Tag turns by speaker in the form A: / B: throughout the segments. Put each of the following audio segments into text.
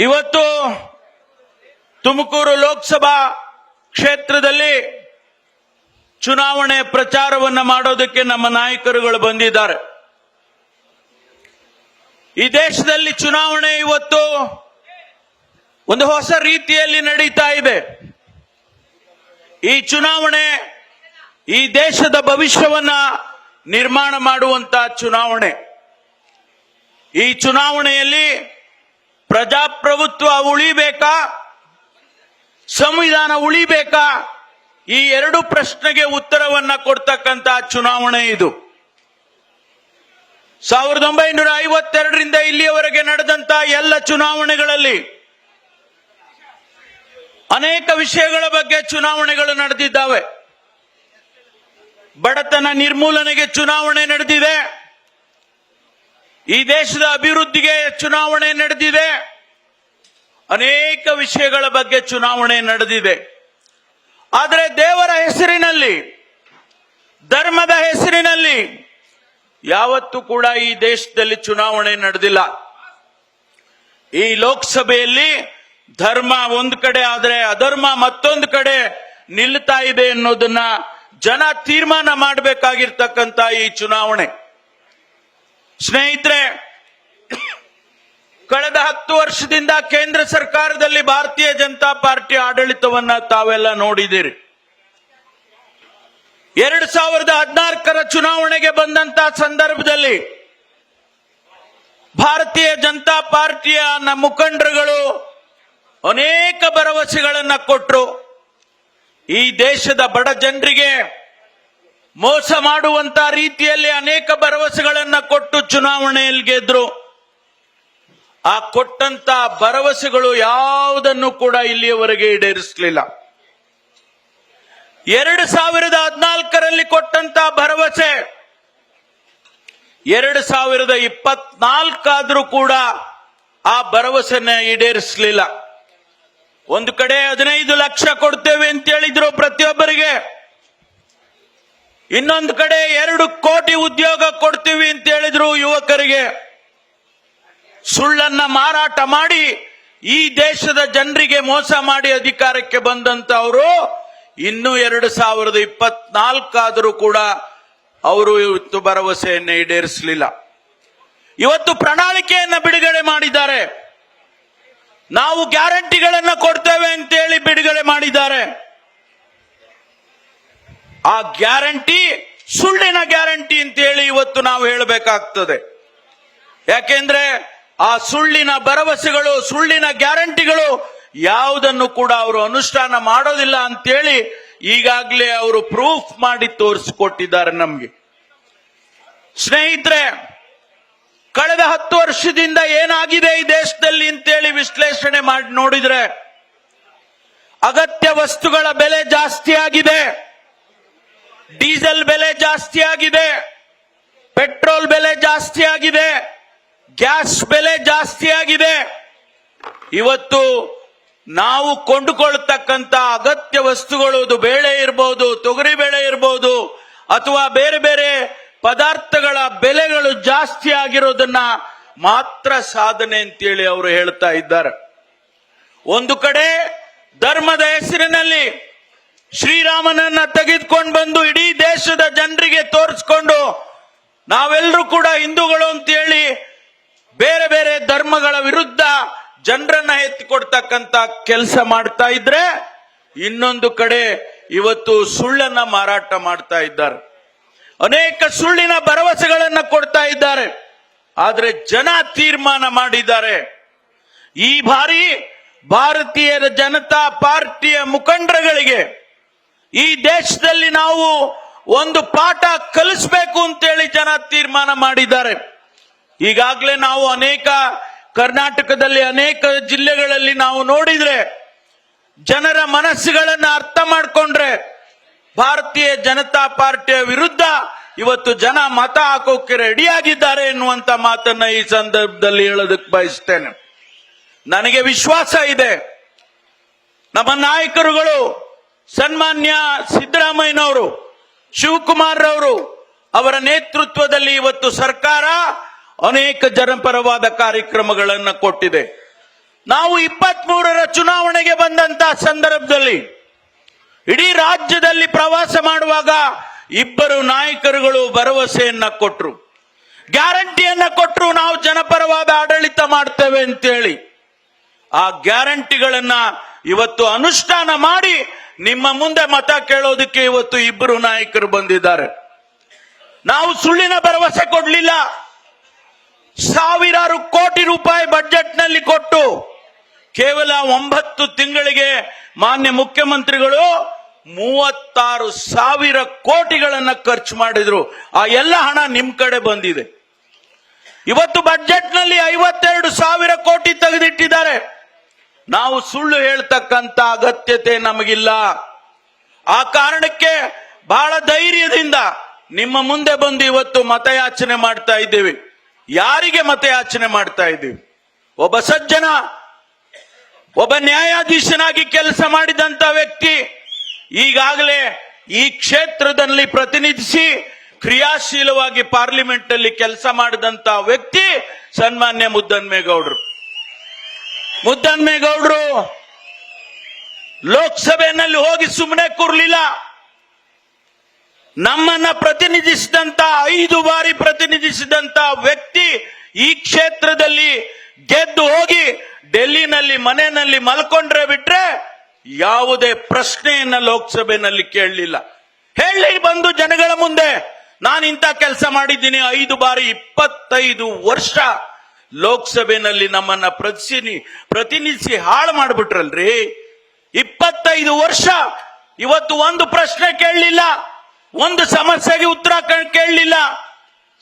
A: ಇವತ್ತು ತುಮಕೂರು ಲೋಕಸಭಾ ಕ್ಷೇತ್ರದಲ್ಲಿ ಚುನಾವಣೆ ಪ್ರಚಾರವನ್ನು ಮಾಡೋದಕ್ಕೆ ನಮ್ಮ ನಾಯಕರುಗಳು ಬಂದಿದ್ದಾರೆ. ಈ ದೇಶದಲ್ಲಿ ಚುನಾವಣೆ ಇವತ್ತು ಒಂದು ಹೊಸ ರೀತಿಯಲ್ಲಿ ನಡೀತಾ ಇದೆ. ಈ ಚುನಾವಣೆ ಈ ದೇಶದ ಭವಿಷ್ಯವನ್ನ ನಿರ್ಮಾಣ ಮಾಡುವಂತ ಚುನಾವಣೆ. ಈ ಚುನಾವಣೆಯಲ್ಲಿ ಪ್ರಜಾಪ್ರಭುತ್ವ ಉಳಿಬೇಕಾ, ಸಂವಿಧಾನ ಉಳಿಬೇಕಾ, ಈ ಎರಡು ಪ್ರಶ್ನೆಗೆ ಉತ್ತರವನ್ನ ಕೊಡ್ತಕ್ಕಂತ ಚುನಾವಣೆ ಇದು. 1952ರಿಂದ ಇಲ್ಲಿಯವರೆಗೆ ನಡೆದಂತ ಎಲ್ಲ ಚುನಾವಣೆಗಳಲ್ಲಿ ಅನೇಕ ವಿಷಯಗಳ ಬಗ್ಗೆ ಚುನಾವಣೆಗಳು ನಡೆದಿದ್ದಾವೆ. ಬಡತನ ನಿರ್ಮೂಲನೆಗೆ ಚುನಾವಣೆ ನಡೆದಿದೆ, ಈ ದೇಶದ ಅಭಿವೃದ್ಧಿಗೆ ಚುನಾವಣೆ ನಡೆದಿದೆ, ಅನೇಕ ವಿಷಯಗಳ ಬಗ್ಗೆ ಚುನಾವಣೆ ನಡೆದಿದೆ. ಆದರೆ ದೇವರ ಹೆಸರಿನಲ್ಲಿ, ಧರ್ಮದ ಹೆಸರಿನಲ್ಲಿ ಯಾವತ್ತೂ ಕೂಡ ಈ ದೇಶದಲ್ಲಿ ಚುನಾವಣೆ ನಡೆದಿಲ್ಲ. ಈ ಲೋಕಸಭೆಯಲ್ಲಿ ಧರ್ಮ ಒಂದು ಕಡೆ ಆದರೆ ಅಧರ್ಮ ಮತ್ತೊಂದು ಕಡೆ ನಿಲ್ತಾ ಇದೆ ಅನ್ನೋದನ್ನ ಜನ ತೀರ್ಮಾನ ಮಾಡಬೇಕಾಗಿರ್ತಕ್ಕಂಥ ಈ ಚುನಾವಣೆ. ಸ್ನೇಹಿತರೆ, ಕಳೆದ 10 ವರ್ಷದಿಂದ ಕೇಂದ್ರ ಸರ್ಕಾರದಲ್ಲಿ ಭಾರತೀಯ ಜನತಾ ಪಾರ್ಟಿ ಆಡಳಿತವನ್ನ ತಾವೆಲ್ಲ ನೋಡಿದ್ದೀರಿ. 2014ರ ಚುನಾವಣೆಗೆ ಬಂದಂತ ಸಂದರ್ಭದಲ್ಲಿ ಭಾರತೀಯ ಜನತಾ ಪಾರ್ಟಿಯ ಮುಖಂಡರುಗಳು ಅನೇಕ ಭರವಸೆಗಳನ್ನ ಕೊಟ್ಟರು. ಈ ದೇಶದ ಬಡ ಜನರಿಗೆ ಮೋಸ ಮಾಡುವಂತ ರೀತಿಯಲ್ಲಿ ಅನೇಕ ಭರವಸೆಗಳನ್ನ ಕೊಟ್ಟು ಚುನಾವಣೆಯಲ್ಲಿ ಗೆದ್ರು. ಆ ಕೊಟ್ಟಂತ ಭರವಸೆಗಳು ಯಾವುದನ್ನು ಕೂಡ ಇಲ್ಲಿಯವರೆಗೆ ಈಡೇರಿಸಲಿಲ್ಲ. 2014ರಲ್ಲಿ ಕೊಟ್ಟಂತ ಭರವಸೆ 2024 ಆದ್ರೂ ಕೂಡ ಆ ಭರವಸೆನ ಈಡೇರಿಸಲಿಲ್ಲ. ಒಂದು ಕಡೆ 15 ಲಕ್ಷ ಕೊಡ್ತೇವೆ ಅಂತ ಹೇಳಿದ್ರು ಪ್ರತಿಯೊಬ್ಬರಿಗೆ, ಇನ್ನೊಂದು ಕಡೆ 2 ಕೋಟಿ ಉದ್ಯೋಗ ಕೊಡ್ತೀವಿ ಅಂತ ಹೇಳಿದ್ರು ಯುವಕರಿಗೆ. ಸುಳ್ಳನ್ನ ಮಾರಾಟ ಮಾಡಿ ಈ ದೇಶದ ಜನರಿಗೆ ಮೋಸ ಮಾಡಿ ಅಧಿಕಾರಕ್ಕೆ ಬಂದಂತವರು ಇನ್ನು 2024 ಆದರೂ ಕೂಡ ಅವರು ಇವತ್ತು ಭರವಸೆಯನ್ನು ಈಡೇರಿಸಲಿಲ್ಲ. ಇವತ್ತು ಪ್ರಣಾಳಿಕೆಯನ್ನ ಬಿಡುಗಡೆ ಮಾಡಿದ್ದಾರೆ. ನಾವು ಗ್ಯಾರಂಟಿಗಳನ್ನ ಕೊಡ್ತೇವೆ ಅಂತೇಳಿ ಬಿಡುಗಡೆ ಮಾಡಿದ್ದಾರೆ. ಆ ಗ್ಯಾರಂಟಿ ಸುಳ್ಳಿನ ಗ್ಯಾರಂಟಿ ಅಂತೇಳಿ ಇವತ್ತು ನಾವು ಹೇಳಬೇಕಾಗ್ತದೆ. ಯಾಕೆಂದ್ರೆ ಆ ಸುಳ್ಳಿನ ಭರವಸೆಗಳು, ಸುಳ್ಳಿನ ಗ್ಯಾರಂಟಿಗಳು ಯಾವುದನ್ನು ಕೂಡ ಅವರು ಅನುಷ್ಠಾನ ಮಾಡೋದಿಲ್ಲ ಅಂತೇಳಿ ಈಗಾಗಲೇ ಅವರು ಪ್ರೂಫ್ ಮಾಡಿ ತೋರಿಸಿಕೊಟ್ಟಿದ್ದಾರೆ ನಮ್ಗೆ. ಸ್ನೇಹಿತರೆ, ಕಳೆದ 10 ವರ್ಷದಿಂದ ಏನಾಗಿದೆ ಈ ದೇಶದಲ್ಲಿ ಅಂತೇಳಿ ವಿಶ್ಲೇಷಣೆ ಮಾಡಿ ನೋಡಿದ್ರೆ ಅಗತ್ಯ ವಸ್ತುಗಳ ಬೆಲೆ ಜಾಸ್ತಿ ಆಗಿದೆ, ಡೀಸೆಲ್ ಬೆಲೆ ಜಾಸ್ತಿ ಆಗಿದೆ, ಪೆಟ್ರೋಲ್ ಬೆಲೆ ಜಾಸ್ತಿ ಆಗಿದೆ, ಗ್ಯಾಸ್ ಬೆಲೆ ಜಾಸ್ತಿ ಆಗಿದೆ. ಇವತ್ತು ನಾವು ಕೊಂಡುಕೊಳ್ತಕ್ಕಂಥ ಅಗತ್ಯ ವಸ್ತುಗಳು, ಅದು ಬೇಳೆ ಇರಬಹುದು, ತೊಗರಿ ಬೇಳೆ ಇರಬಹುದು, ಅಥವಾ ಬೇರೆ ಬೇರೆ ಪದಾರ್ಥಗಳ ಬೆಲೆಗಳು ಜಾಸ್ತಿ ಆಗಿರೋದನ್ನ ಮಾತ್ರ ಸಾಧನೆ ಅಂತೇಳಿ ಅವರು ಹೇಳ್ತಾ ಇದ್ದಾರೆ. ಒಂದು ಕಡೆ ಧರ್ಮದ ಹೆಸರಿನಲ್ಲಿ ಶ್ರೀರಾಮನನ್ನ ತೆಗೆದುಕೊಂಡು ಬಂದು ಇಡೀ ದೇಶದ ಜನರಿಗೆ ತೋರಿಸ್ಕೊಂಡು ನಾವೆಲ್ಲರೂ ಕೂಡ ಹಿಂದೂಗಳು ಅಂತೇಳಿ ಬೇರೆ ಬೇರೆ ಧರ್ಮಗಳ ವಿರುದ್ಧ ಜನರನ್ನ ಎತ್ತಿಕೊಡ್ತಕ್ಕಂತ ಕೆಲಸ ಮಾಡ್ತಾ ಇದ್ರೆ, ಇನ್ನೊಂದು ಕಡೆ ಇವತ್ತು ಸುಳ್ಳನ್ನ ಮಾರಾಟ ಮಾಡ್ತಾ ಇದ್ದಾರೆ. ಅನೇಕ ಸುಳ್ಳಿನ ಭರವಸೆಗಳನ್ನ ಕೊಡ್ತಾ ಇದ್ದಾರೆ. ಆದ್ರೆ ಜನ ತೀರ್ಮಾನ ಮಾಡಿದ್ದಾರೆ, ಈ ಬಾರಿ ಭಾರತೀಯ ಜನತಾ ಪಾರ್ಟಿಯ ಮುಖಂಡರುಗಳಿಗೆ ಈ ದೇಶದಲ್ಲಿ ನಾವು ಒಂದು ಪಾಠ ಕಲಿಸಬೇಕು ಅಂತೇಳಿ ಜನ ತೀರ್ಮಾನ ಮಾಡಿದ್ದಾರೆ. ಈಗಾಗಲೇ ನಾವು ಕರ್ನಾಟಕದಲ್ಲಿ ಅನೇಕ ಜಿಲ್ಲೆಗಳಲ್ಲಿ ನಾವು ನೋಡಿದ್ರೆ, ಜನರ ಮನಸ್ಸುಗಳನ್ನ ಅರ್ಥ ಮಾಡಿಕೊಂಡ್ರೆ ಭಾರತೀಯ ಜನತಾ ಪಾರ್ಟಿಯ ವಿರುದ್ಧ ಇವತ್ತು ಜನ ಮತ ಹಾಕೋಕೆ ರೆಡಿಯಾಗಿದ್ದಾರೆ ಎನ್ನುವಂತ ಮಾತನ್ನ ಈ ಸಂದರ್ಭದಲ್ಲಿ ಹೇಳೋದಕ್ಕೆ ಬಯಸ್ತೇನೆ. ನನಗೆ ವಿಶ್ವಾಸ ಇದೆ, ನಮ್ಮ ನಾಯಕರುಗಳು ಸನ್ಮಾನ್ಯ ಸಿದ್ದರಾಮಯ್ಯನವರು, ಶಿವಕುಮಾರ್ ಅವರು ಅವರ ನೇತೃತ್ವದಲ್ಲಿ ಇವತ್ತು ಸರ್ಕಾರ ಅನೇಕ ಜನಪರವಾದ ಕಾರ್ಯಕ್ರಮಗಳನ್ನು ಕೊಟ್ಟಿದೆ. ನಾವು 23ರ ಚುನಾವಣೆಗೆ ಬಂದಂತ ಸಂದರ್ಭದಲ್ಲಿ ಇಡೀ ರಾಜ್ಯದಲ್ಲಿ ಪ್ರವಾಸ ಮಾಡುವಾಗ ಇಬ್ಬರು ನಾಯಕರುಗಳು ಭರವಸೆಯನ್ನ ಕೊಟ್ಟರು, ಗ್ಯಾರಂಟಿಯನ್ನ ಕೊಟ್ಟರು. ನಾವು ಜನಪರವಾದ ಆಡಳಿತ ಮಾಡ್ತೇವೆ ಅಂತೇಳಿ ಆ ಗ್ಯಾರಂಟಿಗಳನ್ನ ಇವತ್ತು ಅನುಷ್ಠಾನ ಮಾಡಿ ನಿಮ್ಮ ಮುಂದೆ ಮತ ಕೇಳೋದಕ್ಕೆ ಇವತ್ತು ಇಬ್ಬರು ನಾಯಕರು ಬಂದಿದ್ದಾರೆ. ನಾವು ಸುಳ್ಳಿನ ಭರವಸೆ ಕೊಡಲಿಲ್ಲ. ಸಾವಿರಾರು ಕೋಟಿ ರೂಪಾಯಿ ಬಜೆಟ್ ನಲ್ಲಿ ಕೊಟ್ಟು ಕೇವಲ 9 ತಿಂಗಳಿಗೆ ಮಾನ್ಯ ಮುಖ್ಯಮಂತ್ರಿಗಳು 36,000 ಕೋಟಿಗಳನ್ನ ಖರ್ಚು ಮಾಡಿದ್ರು. ಆ ಎಲ್ಲ ಹಣ ನಿಮ್ ಕಡೆ ಬಂದಿದೆ. ಇವತ್ತು ಬಜೆಟ್ ನಲ್ಲಿ 52,000 ಕೋಟಿ ತೆಗೆದಿಟ್ಟಿದ್ದಾರೆ. ನಾವು ಸುಳ್ಳು ಹೇಳ್ತಕ್ಕಂತ ಅಗತ್ಯತೆ ನಮಗಿಲ್ಲ. ಆ ಕಾರಣಕ್ಕೆ ಬಹಳ ಧೈರ್ಯದಿಂದ ನಿಮ್ಮ ಮುಂದೆ ಬಂದು ಇವತ್ತು ಮತಯಾಚನೆ ಮಾಡ್ತಾ ಇದ್ದೇವೆ. ಯಾರಿಗೆ ಮತಯಾಚನೆ ಮಾಡ್ತಾ ಇದ್ದೀವಿ? ಒಬ್ಬ ಸಜ್ಜನ, ಒಬ್ಬ ನ್ಯಾಯಾಧೀಶನಾಗಿ ಕೆಲಸ ಮಾಡಿದಂತ ವ್ಯಕ್ತಿ, ಈಗಾಗಲೇ ಈ ಕ್ಷೇತ್ರದಲ್ಲಿ ಪ್ರತಿನಿಧಿಸಿ ಕ್ರಿಯಾಶೀಲವಾಗಿ ಪಾರ್ಲಿಮೆಂಟ್ ಅಲ್ಲಿ ಕೆಲಸ ಮಾಡಿದಂತ ವ್ಯಕ್ತಿ ಸನ್ಮಾನ್ಯ ಮುದ್ದನ್ಮೇಗೌಡರು. ಮುದ್ದನ್ಮೇಗೌಡರು ಲೋಕಸಭೆಯಲ್ಲಿ ಹೋಗಿ ಸುಮ್ಮನೆ ಕೂರ್ಲಿಲ್ಲ. ನಮ್ಮನ್ನ ಪ್ರತಿನಿಧಿಸಿದಂತ 5 ಬಾರಿ ಪ್ರತಿನಿಧಿಸಿದಂತ ವ್ಯಕ್ತಿ ಈ ಕ್ಷೇತ್ರದಲ್ಲಿ ಗೆದ್ದು ಹೋಗಿ ಡೆಲ್ಲಿನಲ್ಲಿ ಮನೆಯಲ್ಲಿ ಮಲ್ಕೊಂಡ್ರೆ ಬಿಟ್ರೆ ಯಾವುದೇ ಪ್ರಶ್ನೆಯನ್ನ ಲೋಕಸಭೆಯಲ್ಲಿ ಕೇಳಲಿಲ್ಲ. ಹೇಳಿ ಬಂದು ಜನಗಳ ಮುಂದೆ ನಾನು ಇಂಥ ಕೆಲಸ ಮಾಡಿದ್ದೀನಿ. 5 ಬಾರಿ 25 ವರ್ಷ ಲೋಕಸಭೆಯಲ್ಲಿ ನಮ್ಮನ್ನ ಪ್ರತಿನಿಧಿಸಿ ಹಾಳು ಮಾಡ್ಬಿಟ್ರಲ್ರಿ. 25 ವರ್ಷ ಇವತ್ತು ಒಂದು ಪ್ರಶ್ನೆ ಕೇಳಲಿಲ್ಲ, ಒಂದು ಸಮಸ್ಯೆಗೆ ಉತ್ತರ ಕೇಳಲಿಲ್ಲ.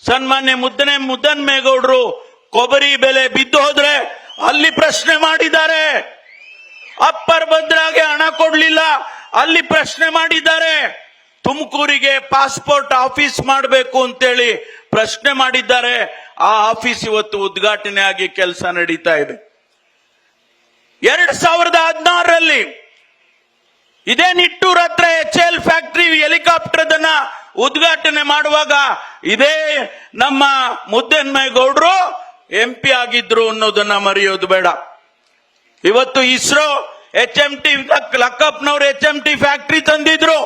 A: ಸನ್ಮಾನ್ಯ ಮುದ್ದನ್ಮೇಗೌಡರು ಕೊಬ್ಬರಿ ಬೆಲೆ ಬಿದ್ದು ಹೋದ್ರೆ ಅಲ್ಲಿ ಪ್ರಶ್ನೆ ಮಾಡಿದ್ದಾರೆ. ಅಪ್ಪರ್ ಭದ್ರಾಗೆ ಹಣ ಕೊಡ್ಲಿಲ್ಲ, ಅಲ್ಲಿ ಪ್ರಶ್ನೆ ಮಾಡಿದ್ದಾರೆ. ತುಮಕೂರಿಗೆ ಪಾಸ್ಪೋರ್ಟ್ ಆಫೀಸ್ ಮಾಡಬೇಕು ಅಂತೇಳಿ ಪ್ರಶ್ನೆ ಮಾಡಿದ್ದಾರೆ. ಆ ಆಫೀಸ್ ಇವತ್ತು ಉದ್ಘಾಟನೆ ಆಗಿ ಕೆಲಸ ನಡೀತಾ ಇದೆ. 2016ರಲ್ಲಿ ಇದೇ ನಿಟ್ಟೂರ್ ಹತ್ರ HAL ಫ್ಯಾಕ್ಟರಿ ಹೆಲಿಕಾಪ್ಟರ್ ಅದನ್ನ ಉದ್ಘಾಟನೆ ಮಾಡುವಾಗ ಇದೇ ನಮ್ಮ ಮುದ್ದನ್ಮೇಗೌಡರು MP ಆಗಿದ್ರು ಅನ್ನೋದನ್ನ ಮರೆಯೋದು ಬೇಡ. ಇವತ್ತು ಇಸ್ರೋ HMT ಲಕ್ಕಪ್ಪನವರು HMT ಫ್ಯಾಕ್ಟರಿ ತಂದಿದ್ರು.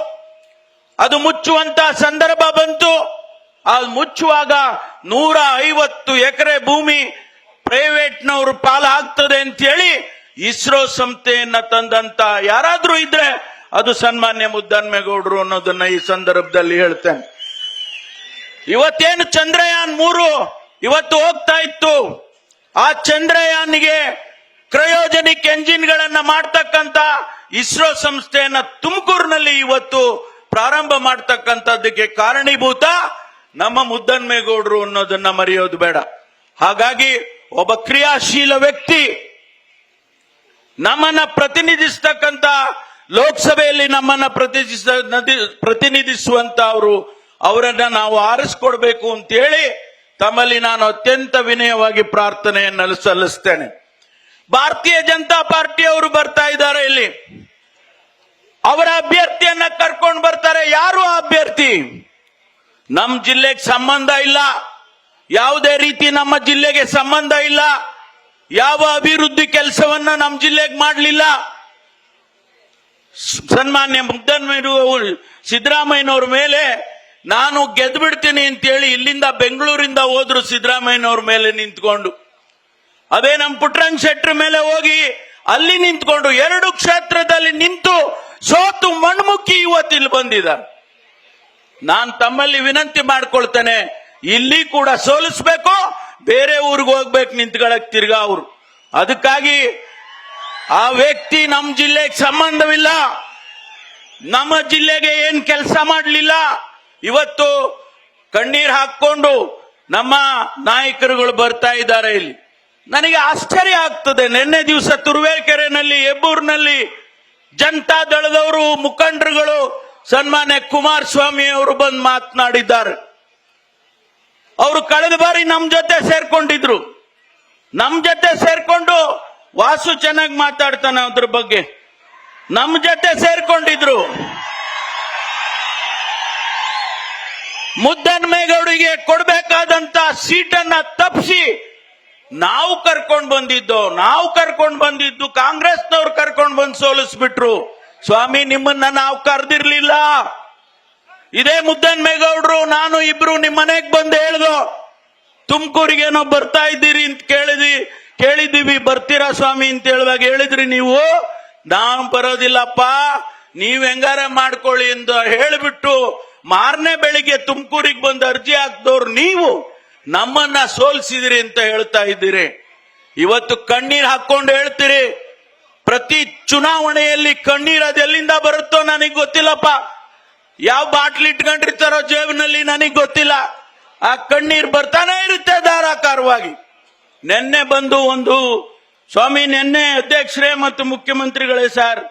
A: ಅದು ಮುಚ್ಚುವಂತ ಸಂದರ್ಭ ಬಂತು. ಅದು ಮುಚ್ಚುವಾಗ 150 ಎಕರೆ ಭೂಮಿ ಪ್ರೈವೇಟ್ನವರು ಪಾಲ ಆಗ್ತದೆ ಅಂತ ಹೇಳಿ ಇಸ್ರೋ ಸಂಸ್ಥೆಯನ್ನ ತಂದಂತ ಯಾರಾದ್ರೂ ಇದ್ರೆ ಅದು ಸನ್ಮಾನ್ಯ ಮುದ್ದನ್ಮೇಗೌಡರು ಅನ್ನೋದನ್ನ ಈ ಸಂದರ್ಭದಲ್ಲಿ ಹೇಳ್ತೇನೆ. ಇವತ್ತೇನು ಚಂದ್ರಯಾನ್ 3 ಇವತ್ತು ಹೋಗ್ತಾ ಇತ್ತು, ಆ ಚಂದ್ರಯಾನ್ಗೆ ಕ್ರಯೋಜನಿಕ್ ಎಂಜಿನ್ಗಳನ್ನ ಮಾಡ್ತಕ್ಕಂತ ಇಸ್ರೋ ಸಂಸ್ಥೆಯನ್ನ ತುಮಕೂರಿನಲ್ಲಿ ಇವತ್ತು ಪ್ರಾರಂಭ ಮಾಡ್ತಕ್ಕಂಥದ್ದಕ್ಕೆ ಕಾರಣೀಭೂತ ನಮ್ಮ ಮುದ್ದನ್ಮೇಗೌಡರು ಅನ್ನೋದನ್ನ ಮರೆಯೋದು ಬೇಡ. ಹಾಗಾಗಿ ಒಬ್ಬ ಕ್ರಿಯಾಶೀಲ ವ್ಯಕ್ತಿ ನಮ್ಮನ್ನ ಪ್ರತಿನಿಧಿಸ್ತಕ್ಕಂತ ಲೋಕಸಭೆಯಲ್ಲಿ ನಮ್ಮನ್ನ ಪ್ರತಿನಿಧಿಸುವಂತ ಅವರನ್ನ ನಾವು ಆರಿಸ್ಕೊಡ್ಬೇಕು ಅಂತ ಹೇಳಿ ತಮ್ಮಲ್ಲಿ ನಾನು ಅತ್ಯಂತ ವಿನಯವಾಗಿ ಪ್ರಾರ್ಥನೆಯನ್ನು ಸಲ್ಲಿಸ್ತೇನೆ. ಭಾರತೀಯ ಜನತಾ ಪಾರ್ಟಿಯವರು ಬರ್ತಾ ಇದ್ದಾರೆ ಇಲ್ಲಿ, ಅವರ ಅಭ್ಯರ್ಥಿಯನ್ನ ಕರ್ಕೊಂಡು ಬರ್ತಾರೆ. ಯಾರು ಆ ಅಭ್ಯರ್ಥಿ? ನಮ್ಮ ಜಿಲ್ಲೆಗೆ ಸಂಬಂಧ ಇಲ್ಲ, ಯಾವುದೇ ರೀತಿ ನಮ್ಮ ಜಿಲ್ಲೆಗೆ ಸಂಬಂಧ ಇಲ್ಲ, ಯಾವ ಅಭಿವೃದ್ಧಿ ಕೆಲಸವನ್ನ ನಮ್ಮ ಜಿಲ್ಲೆಗೆ ಮಾಡಲಿಲ್ಲ. ಸನ್ಮಾನ್ಯ ಸಿದ್ದರಾಮಯ್ಯನವ್ರ ಮೇಲೆ ನಾನು ಗೆದ್ದು ಬಿಡ್ತೀನಿ ಅಂತೇಳಿ ಇಲ್ಲಿಂದ ಬೆಂಗಳೂರಿಂದ ಹೋದ್ರು ಸಿದ್ದರಾಮಯ್ಯನವ್ರ ಮೇಲೆ ನಿಂತ್ಕೊಂಡು. ಅದೇ ನಮ್ಮ ಪುಟ್ಟರಂಗ ಶೆಟ್ಟಿ ಮೇಲೆ ಹೋಗಿ ಅಲ್ಲಿ ನಿಂತ್ಕೊಂಡು 2 ಕ್ಷೇತ್ರದಲ್ಲಿ ನಿಂತು ಸೋತು ಮಣ್ಮುಕ್ಕಿ ಇವತ್ತಿಲ್ಲಿ ಬಂದಿದ್ದಾರೆ. ನಾನು ತಮ್ಮಲ್ಲಿ ವಿನಂತಿ ಮಾಡ್ಕೊಳ್ತೇನೆ, ಇಲ್ಲಿ ಕೂಡ ಸೋಲಿಸ್ಬೇಕು, ಬೇರೆ ಊರಿಗೆ ಹೋಗ್ಬೇಕು ನಿಂತ್ಕೊಳ್ಳಕ್ ತಿರ್ಗಾ ಅವರು. ಅದಕ್ಕಾಗಿ ಆ ವ್ಯಕ್ತಿ ನಮ್ಮ ಜಿಲ್ಲೆಗೆ ಸಂಬಂಧವಿಲ್ಲ, ನಮ್ಮ ಜಿಲ್ಲೆಗೆ ಏನ್ ಕೆಲಸ ಮಾಡಲಿಲ್ಲ. ಇವತ್ತು ಕಣ್ಣೀರ್ ಹಾಕೊಂಡು ನಮ್ಮ ನಾಯಕರುಗಳು ಬರ್ತಾ ಇದ್ದಾರೆ ಇಲ್ಲಿ. ನನಗೆ ಆಶ್ಚರ್ಯ ಆಗ್ತದೆ. ನಿನ್ನೆ ದಿವಸ ತುರುವೇಕೆರೆನಲ್ಲಿ, ಹೆಬ್ಬೂರಿನಲ್ಲಿ ಜನತಾ ದಳದವರು ಮುಖಂಡರುಗಳು ಸನ್ಮಾನ್ಯ ಕುಮಾರಸ್ವಾಮಿ ಅವರು ಬಂದು ಮಾತನಾಡಿದ್ದಾರೆ. ಅವರು ಕಳೆದ ಬಾರಿ ನಮ್ಮ ಜೊತೆ ಸೇರ್ಕೊಂಡಿದ್ರು. ನಮ್ಮ ಜೊತೆ ಸೇರ್ಕೊಂಡು ವಾಸು ಚೆನ್ನಾಗಿ ಮಾತಾಡ್ತಾನೆ ಅದ್ರ ಬಗ್ಗೆ. ನಮ್ಮ ಜೊತೆ ಸೇರ್ಕೊಂಡಿದ್ರು. ಮುದ್ದನ್ಮೇಗೌಡರಿಗೆ ಕೊಡಬೇಕಾದಂತ ಸೀಟನ್ನ ತಪ್ಪಿಸಿ ನಾವು ಕರ್ಕೊಂಡ್ ಬಂದಿದ್ದು ಕಾಂಗ್ರೆಸ್ನವ್ರು ಕರ್ಕೊಂಡ್ ಬಂದು ಸೋಲಿಸ್ಬಿಟ್ರು. ಸ್ವಾಮಿ, ನಿಮ್ಮನ್ನ ನಾವು ಕರೆದಿರ್ಲಿಲ್ಲ. ಇದೇ ಮುದ್ದನ್ಮೇಗೌಡರು ನಾನು ಇಬ್ರು ನಿಮ್ ಮನೆಗ್ ಬಂದು ಹೇಳ್ದು, ತುಮಕೂರಿಗೇನೋ ಬರ್ತಾ ಇದ್ದೀರಿ ಅಂತ ಕೇಳಿದೀವಿ, ಬರ್ತೀರಾ ಸ್ವಾಮಿ ಅಂತ ಹೇಳುವಾಗ ಹೇಳಿದ್ರಿ ನೀವು, ನಾನ್ ಬರೋದಿಲ್ಲಪ್ಪ, ನೀವ್ ಹೆಂಗಾರ ಮಾಡ್ಕೊಳ್ಳಿ ಅಂತ ಹೇಳಿಬಿಟ್ಟು ಮಾರನೇ ಬೆಳಿಗ್ಗೆ ತುಮಕೂರಿಗೆ ಬಂದು ಅರ್ಜಿ ಹಾಕ್ದವ್ರು ನೀವು ನಮ್ಮನ್ನ ಸೋಲ್ಸಿದಿರಿ ಅಂತ ಹೇಳ್ತಾ ಇದ್ದೀರಿ. ಇವತ್ತು ಕಣ್ಣೀರ್ ಹಾಕೊಂಡು ಹೇಳ್ತೀರಿ. ಪ್ರತಿ ಚುನಾವಣೆಯಲ್ಲಿ ಕಣ್ಣೀರ್ ಅದೆಲ್ಲಿಂದ ಬರುತ್ತೋ ನನಗ್ ಗೊತ್ತಿಲ್ಲಪ್ಪ. ಯಾವ ಬಾಟ್ಲಿ ಇಟ್ಕೊಂಡಿರ್ತಾರೋ ಜೇಬಿನಲ್ಲಿ ನನಗ್ ಗೊತ್ತಿಲ್ಲ. ಆ ಕಣ್ಣೀರ್ ಬರ್ತಾನೆ ಇರುತ್ತೆ ಧಾರಾಕಾರವಾಗಿ. ನೆನ್ನೆ ಬಂದು ನೆನ್ನೆ ಅಧ್ಯಕ್ಷರೇ ಮತ್ತು ಮುಖ್ಯಮಂತ್ರಿಗಳೇ ಸರ್,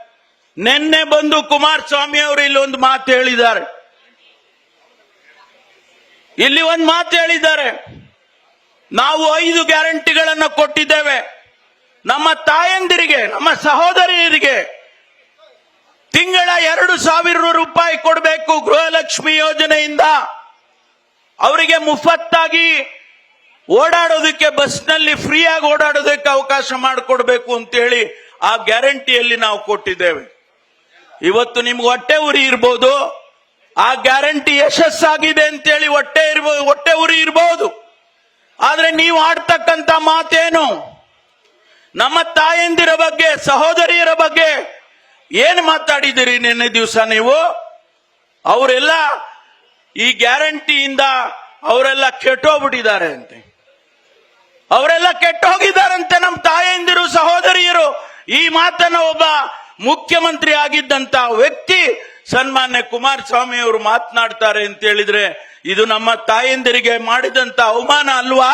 A: ನೆನ್ನೆ ಬಂದು ಕುಮಾರಸ್ವಾಮಿ ಅವರು ಇಲ್ಲಿ ಒಂದು ಮಾತು ಹೇಳಿದ್ದಾರೆ. ನಾವು 5 ಗ್ಯಾರಂಟಿಗಳನ್ನು ಕೊಟ್ಟಿದ್ದೇವೆ. ನಮ್ಮ ತಾಯಂದಿರಿಗೆ, ನಮ್ಮ ಸಹೋದರಿಯರಿಗೆ ತಿಂಗಳ 2,000 ರೂಪಾಯಿ ಕೊಡಬೇಕು ಗೃಹಲಕ್ಷ್ಮಿ ಯೋಜನೆಯಿಂದ. ಅವರಿಗೆ ಮುಫತ್ತಾಗಿ ಓಡಾಡೋದಕ್ಕೆ, ಬಸ್ನಲ್ಲಿ ಫ್ರೀಯಾಗಿ ಓಡಾಡೋದಕ್ಕೆ ಅವಕಾಶ ಮಾಡಿಕೊಡ್ಬೇಕು ಅಂತೇಳಿ ಆ ಗ್ಯಾರಂಟಿಯಲ್ಲಿ ನಾವು ಕೊಟ್ಟಿದ್ದೇವೆ. ಇವತ್ತು ನಿಮ್ಗೆ ಹೊಟ್ಟೆ ಉರಿ ಇರ್ಬೋದು, ಆ ಗ್ಯಾರಂಟಿ ಯಶಸ್ಸಾಗಿದೆ ಅಂತೇಳಿ ಹೊಟ್ಟೆ ಉರಿ ಇರ್ಬೋದು. ಆದ್ರೆ ನೀವು ಆಡ್ತಕ್ಕಂತ ಮಾತೇನು? ನಮ್ಮ ತಾಯಂದಿರ ಬಗ್ಗೆ, ಸಹೋದರಿಯರ ಬಗ್ಗೆ ಏನ್ ಮಾತಾಡಿದಿರಿ ನಿನ್ನೆ ದಿವಸ ನೀವು? ಅವರೆಲ್ಲ ಈ ಗ್ಯಾರಂಟಿಯಿಂದ ಅವರೆಲ್ಲ ಕೆಟ್ಟೋಗ್ಬಿಟ್ಟಿದ್ದಾರೆ ಅಂತೆ, ಅವರೆಲ್ಲ ಕೆಟ್ಟೋಗಿದ್ದಾರಂತೆ ನಮ್ಮ ತಾಯಂದಿರು, ಸಹೋದರಿಯರು. ಈ ಮಾತನ್ನ ಒಬ್ಬ ಮುಖ್ಯಮಂತ್ರಿ ಆಗಿದ್ದಂತ ವ್ಯಕ್ತಿ ಸನ್ಮಾನ್ಯ ಕುಮಾರಸ್ವಾಮಿ ಅವರು ಮಾತನಾಡ್ತಾರೆ ಅಂತ ಹೇಳಿದ್ರೆ ಇದು ನಮ್ಮ ತಾಯಂದಿರಿಗೆ ಮಾಡಿದಂತ ಅವಮಾನ ಅಲ್ವಾ?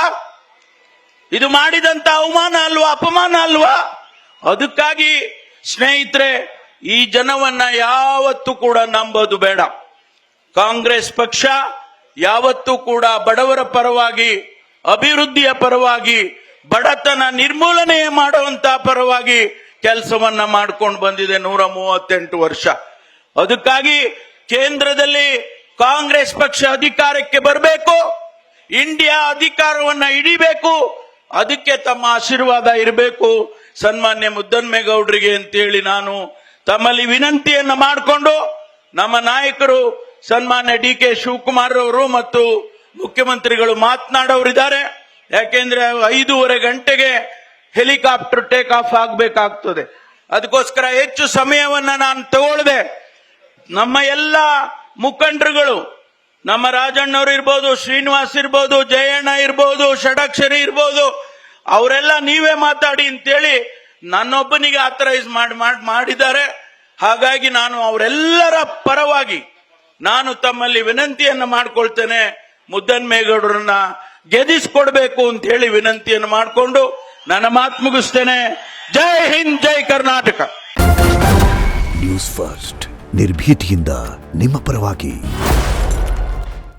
A: ಇದು ಮಾಡಿದಂತ ಅವಮಾನ ಅಲ್ವಾ, ಅಪಮಾನ ಅಲ್ವಾ? ಅದಕ್ಕಾಗಿ ಸ್ನೇಹಿತರೆ, ಈ ಜನವನ್ನ ಯಾವತ್ತೂ ಕೂಡ ನಂಬೋದು ಬೇಡ. ಕಾಂಗ್ರೆಸ್ ಪಕ್ಷ ಯಾವತ್ತೂ ಕೂಡ ಬಡವರ ಪರವಾಗಿ, ಅಭಿವೃದ್ಧಿಯ ಪರವಾಗಿ, ಬಡತನ ನಿರ್ಮೂಲನೆ ಮಾಡುವಂತ ಪರವಾಗಿ ಕೆಲಸವನ್ನ ಮಾಡ್ಕೊಂಡು ಬಂದಿದೆ 138 ವರ್ಷ. ಅದಕ್ಕಾಗಿ ಕೇಂದ್ರದಲ್ಲಿ ಕಾಂಗ್ರೆಸ್ ಪಕ್ಷ ಅಧಿಕಾರಕ್ಕೆ ಬರಬೇಕು, ಇಂಡಿಯಾ ಅಧಿಕಾರವನ್ನ ಹಿಡಿಬೇಕು. ಅದಕ್ಕೆ ತಮ್ಮ ಆಶೀರ್ವಾದ ಇರಬೇಕು ಸನ್ಮಾನ್ಯ ಮುದ್ದನ್ಮೇಗೌಡರಿಗೆ ಅಂತೇಳಿ ನಾನು ತಮ್ಮಲ್ಲಿ ವಿನಂತಿಯನ್ನ ಮಾಡಿಕೊಂಡು, ನಮ್ಮ ನಾಯಕರು ಸನ್ಮಾನ್ಯ ಡಿ ಕೆ ಶಿವಕುಮಾರ್ ಅವರು ಮತ್ತು ಮುಖ್ಯಮಂತ್ರಿಗಳು ಮಾತನಾಡೋರಿದ್ದಾರೆ. ಯಾಕೆಂದ್ರೆ 5:30 ಗಂಟೆಗೆ ಹೆಲಿಕಾಪ್ಟರ್ ಟೇಕ್ ಆಫ್ ಆಗಬೇಕಾಗ್ತದೆ. ಅದಕ್ಕೋಸ್ಕರ ಹೆಚ್ಚು ಸಮಯವನ್ನ ನಾನು ತಗೊಳ್ಳದೆ ನಮ್ಮ ಎಲ್ಲ ಮುಖಂಡರುಗಳು, ನಮ್ಮ ರಾಜಣ್ಣವರು ಇರ್ಬೋದು, ಶ್ರೀನಿವಾಸ್ ಇರ್ಬೋದು, ಜಯಣ್ಣ ಇರ್ಬೋದು, ಷಡಕ್ಷರಿ ಇರ್ಬೋದು, ಅವರೆಲ್ಲ ನೀವೇ ಮಾತಾಡಿ ಅಂತೇಳಿ ನನ್ನೊಬ್ಬನಿಗೆ ಆಥರೈಸ್ ಮಾಡಿದ್ದಾರೆ. ಹಾಗಾಗಿ ನಾನು ಅವರೆಲ್ಲರ ಪರವಾಗಿ ನಾನು ತಮ್ಮಲ್ಲಿ ವಿನಂತಿಯನ್ನು ಮಾಡ್ಕೊಳ್ತೇನೆ, ಮುದ್ದನ್ಮೇಗೌಡರನ್ನ ಗೆದಿಸ್ಕೊಡ್ಬೇಕು ಅಂತ ಹೇಳಿ ವಿನಂತಿಯನ್ನು ಮಾಡಿಕೊಂಡು ನನ್ನ ಮಾತು ಮುಗಿಸ್ತೇನೆ. ಜೈ ಹಿಂದ್, ಜೈ ಕರ್ನಾಟಕ.
B: ನ್ಯೂಸ್ ಫಸ್ಟ್, ನಿರ್ಭೀತಿಯಿಂದ ನಿಮ್ಮ ಪರವಾಗಿ.